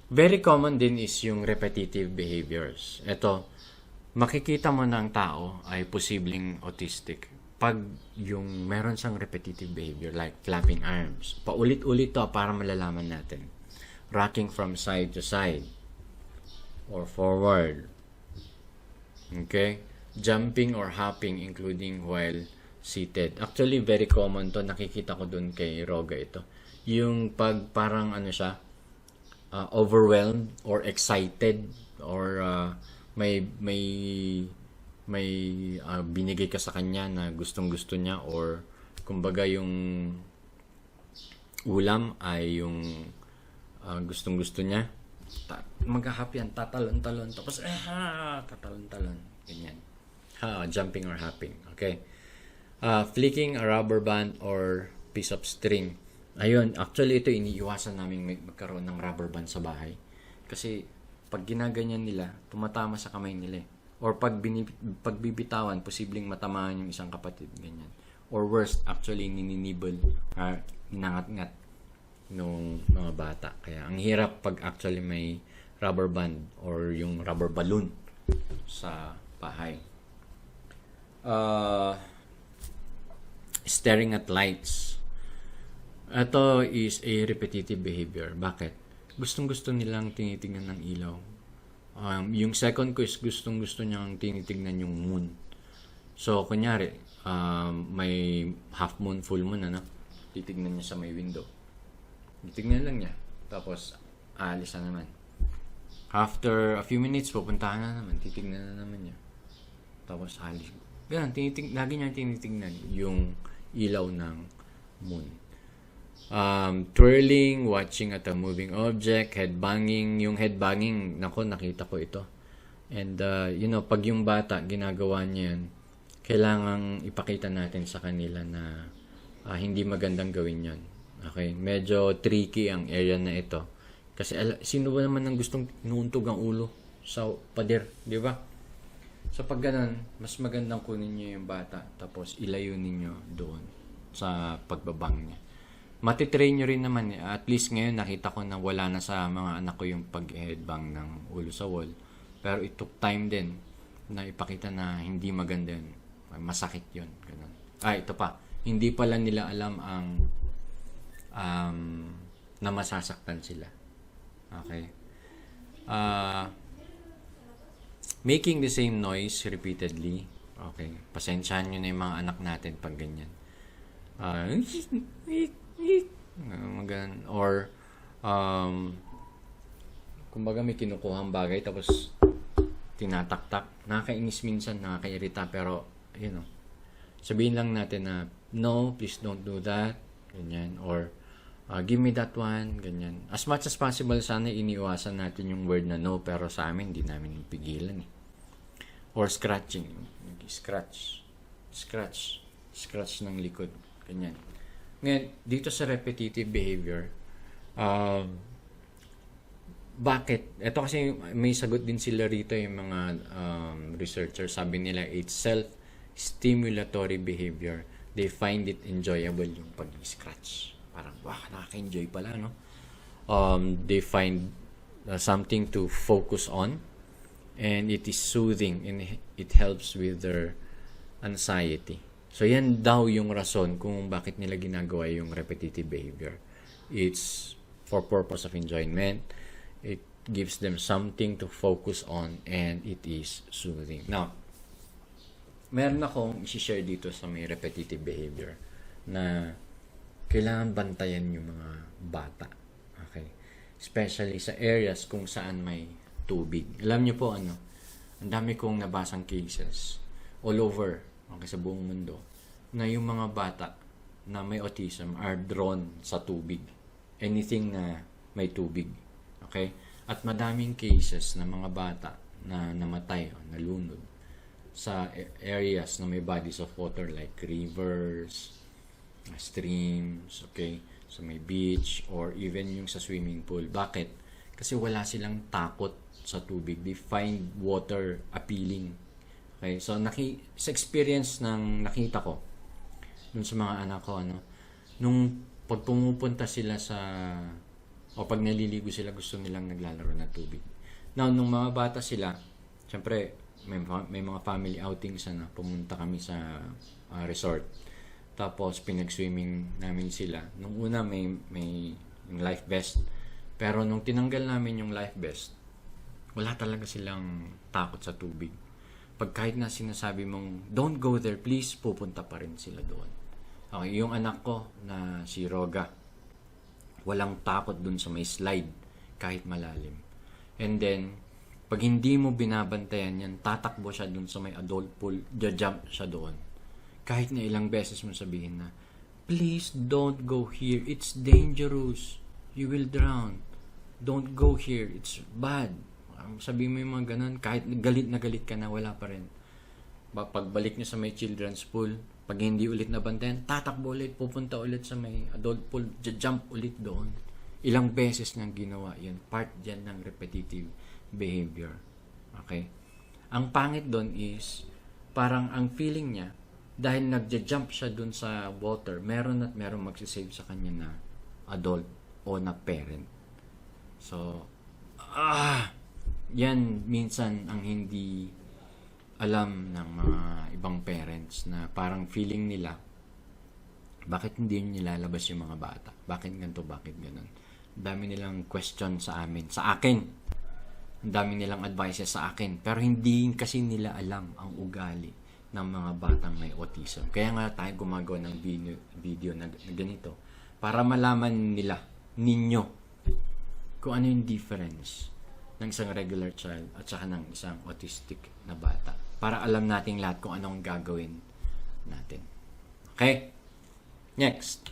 Very common din is yung repetitive behaviors. Ito, makikita mo ng tao ay posibleng autistic pag yung meron siyang repetitive behavior like clapping arms. Paulit-ulit to para malalaman natin. Rocking from side to side or forward. Okay? Jumping or hopping including while seated. Actually, very common to. Nakikita ko dun kay Roga ito. Yung pag parang ano siya, overwhelmed or excited or may binigay ka sa kanya na gustong-gusto niya or kumbaga yung ulam ay yung gustong-gusto niya. Mag-hap yan, tatalon-talon tapos tatalon-talon ganyan. Jumping or hopping. Okay. Flicking a rubber band or piece of string. Ayun, actually ito iniiwasan namin magkaroon ng rubber band sa bahay. Kasi pag ginaganyan nila, tumatama sa kamay nila. Or pag bibitawan, posibleng matamaan yung isang kapatid, ganyan. Or worse, actually nininibol, inangat-ngat nung mga bata. Kaya ang hirap pag actually may rubber band or yung rubber balloon sa bahay. Staring at lights. Ito is a repetitive behavior. Bakit? Gustong-gusto nilang tinitingnan ng ilaw. Yung second ko is gustong-gusto niyang tinitingnan yung moon. So, kunyari, may half moon, full moon, titignan niya sa may window. Titignan lang niya. Tapos, aalis na naman. After a few minutes, pupuntahan na naman. Titignan na naman niya. Tapos, aalis. Ganun, lagi niya tinitingnan yung ilaw ng moon. Twirling, watching at a moving object, headbanging. Yung headbanging, nakita ko ito. And, pag yung bata, ginagawa niya yan, kailangang ipakita natin sa kanila na hindi magandang gawin yon. Okay? Medyo tricky ang area na ito. Kasi, sino ba naman ang gustong inuuntog ang ulo sa pader? Di ba? So, pag ganun, mas magandang kunin niyo yung bata, tapos ilayo ninyo doon sa pagbabang niya. Matitrain nyo rin naman, at least ngayon nakita ko na wala na sa mga anak ko yung pag-headbang ng ulo sa wall. Pero it took time din na ipakita na hindi maganda yun. Masakit yun. Ganun. Ito pa. Hindi pala nila alam ang na masasaktan sila. Okay. Making the same noise repeatedly. Okay. Pasensyahan nyo na yung mga anak natin pag ganyan. Or kumbaga may kinukuhang bagay tapos tinataktak. Nakakainis minsan, nakakairita, pero sabihin lang natin na no, please don't do that, ganyan, or give me that one, ganyan. As much as possible, sana iniiwasan natin yung word na no, pero sa amin hindi namin pigilan or scratching, scratch ng likod, ganyan. Ngayon, dito sa repetitive behavior, bakit? Ito kasi may sagot din sila rito yung mga researchers. Sabi nila, it's self-stimulatory behavior. They find it enjoyable yung pag-scratch. Parang, nakaka-enjoy pala, no? They find something to focus on, and it is soothing, and it helps with their anxiety. So, yan daw yung rason kung bakit nila ginagawa yung repetitive behavior. It's for purpose of enjoyment. It gives them something to focus on, and it is soothing. Now, meron akong i-share dito sa may repetitive behavior na kailangan bantayan yung mga bata. Okay? Especially sa areas kung saan may tubig. Alam niyo po, ang dami kong nabasang cases all over, sa buong mundo, na yung mga bata na may autism are drawn sa tubig. Anything na may tubig. Okay? At madaming cases na mga bata na namatay o nalunod sa areas na may bodies of water like rivers, streams, okay? So may beach or even yung sa swimming pool. Bakit? Kasi wala silang takot sa tubig. They find water appealing. Okay, so sa experience ng nakita ko dun sa mga anak ko, nung pag pumupunta sila sa O pag naliligo sila, gusto nilang naglalaro ng tubig. Now, nung mga bata sila, syempre, may mga family outings na pumunta kami sa resort. Tapos, pinag-swimming namin sila. Nung una, may yung life vest. Pero nung tinanggal namin yung life vest, wala talaga silang takot sa tubig. Pag kahit na sinasabi mong, don't go there, please, pupunta pa rin sila doon. Okay, yung anak ko na si Roga, walang takot dun sa may slide, kahit malalim. And then, pag hindi mo binabantayan yan, tatakbo siya dun sa may adult pool, jump siya doon. Kahit na ilang beses mo sabihin na, please don't go here, it's dangerous, you will drown. Don't go here, it's bad. Sabihin mo yung mga ganun, kahit galit na galit ka na, wala pa rin. Pagbalik niya sa may children's pool, pag hindi ulit nabantayan, tatakbo ulit, pupunta ulit sa may adult pool, jump ulit doon. Ilang beses niyang ginawa yan. Part yan ng repetitive behavior. Okay? Ang pangit doon is, parang ang feeling niya, dahil nagja-jump siya doon sa water, meron magsisave sa kanya na adult o na parent. So, yan minsan ang hindi alam ng mga ibang parents na parang feeling nila, bakit hindi nilalabas yung mga bata? Bakit ganito? Bakit ganun? Ang dami nilang question sa amin. Sa akin. Ang dami nilang advices sa akin. Pero hindi kasi nila alam ang ugali ng mga batang may autism. Kaya nga tayo gumagawa ng video na ganito para malaman ninyo, kung ano yung difference ng isang regular child at saka ng isang autistic na bata. Para alam natin lahat kung anong gagawin natin. Okay? Next.